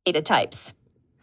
data types.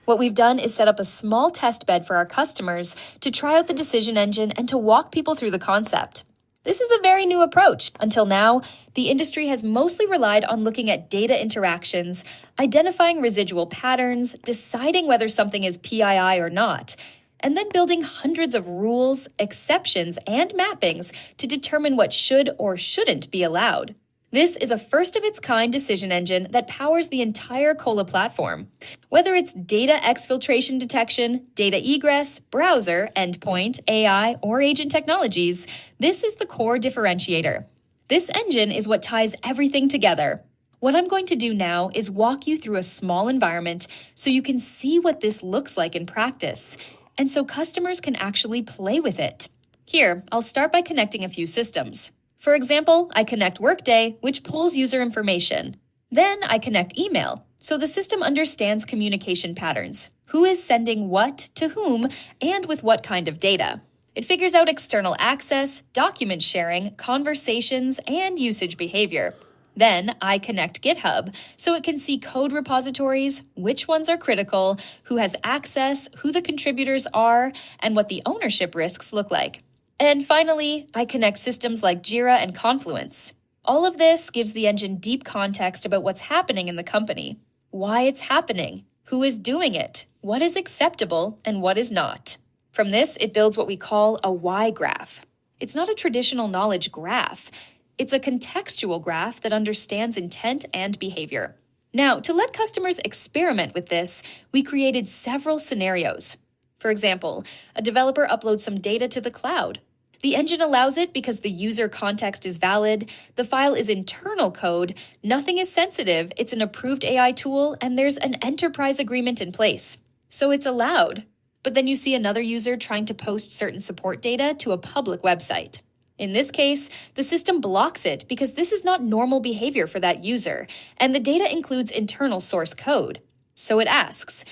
What we've done is set up a small test bed for our customers to try out the decision engine and to walk people through the concept. This is a very new approach. Until now, the industry has mostly relied on looking at data interactions, identifying residual patterns, deciding whether something is PII or not, and then building hundreds of rules, exceptions, and mappings to determine what should or shouldn't be allowed. This is a first-of-its-kind decision engine that powers the entire Cola platform. Whether it's data exfiltration detection, data egress, browser, endpoint, AI, or agent technologies, this is the core differentiator. This engine is what ties everything together. What I'm going to do now is walk you through a small environment so you can see what this looks like in practice, and so customers can actually play with it. Here, I'll start by connecting a few systems. For example, I connect Workday, which pulls user information. Then I connect email, so the system understands communication patterns, who is sending what to whom, and with what kind of data. It figures out external access, document sharing, conversations, and usage behavior. Then I connect GitHub, so it can see code repositories, which ones are critical, who has access, who the contributors are, and what the ownership risks look like. And finally, I connect systems like Jira and Confluence. All of this gives the engine deep context about what's happening in the company, why it's happening, who is doing it, what is acceptable, and what is not. From this, it builds what we call a why graph. It's not a traditional knowledge graph. It's a contextual graph that understands intent and behavior. Now, to let customers experiment with this, we created several scenarios. For example, a developer uploads some data to the cloud. The engine allows it because the user context is valid, the file is internal code, nothing is sensitive, it's an approved AI tool, and there's an enterprise agreement in place. So it's allowed. But then you see another user trying to post certain support data to a public website. In this case, the system blocks it because this is not normal behavior for that user, and the data includes internal source code. So it asks,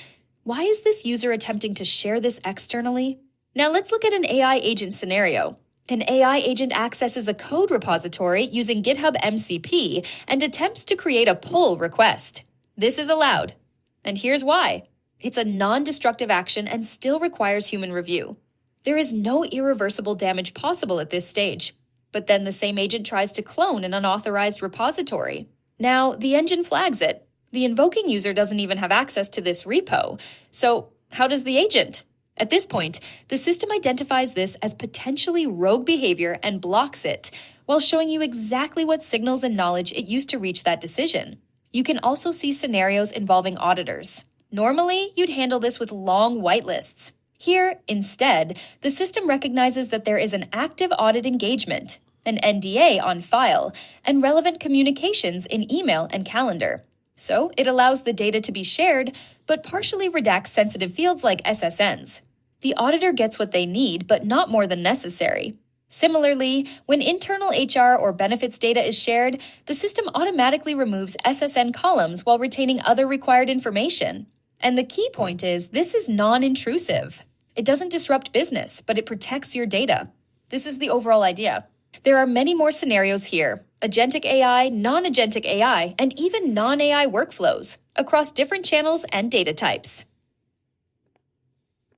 why is this user attempting to share this externally? Now let's look at an AI agent scenario. An AI agent accesses a code repository using GitHub MCP and attempts to create a pull request. This is allowed. And here's why. It's a non-destructive action and still requires human review. There is no irreversible damage possible at this stage. But then the same agent tries to clone an unauthorized repository. Now, the engine flags it. The invoking user doesn't even have access to this repo. So how does the agent? At this point, the system identifies this as potentially rogue behavior and blocks it, while showing you exactly what signals and knowledge it used to reach that decision. You can also see scenarios involving auditors. Normally, you'd handle this with long whitelists. Here, instead, the system recognizes that there is an active audit engagement, an NDA on file, and relevant communications in email and calendar. So it allows the data to be shared, but partially redacts sensitive fields like SSNs. The auditor gets what they need, but not more than necessary. Similarly, when internal HR or benefits data is shared, the system automatically removes SSN columns while retaining other required information. And the key point is, this is non-intrusive. It doesn't disrupt business, but it protects your data. This is the overall idea. There are many more scenarios here: agentic AI, non-agentic AI, and even non-AI workflows across different channels and data types.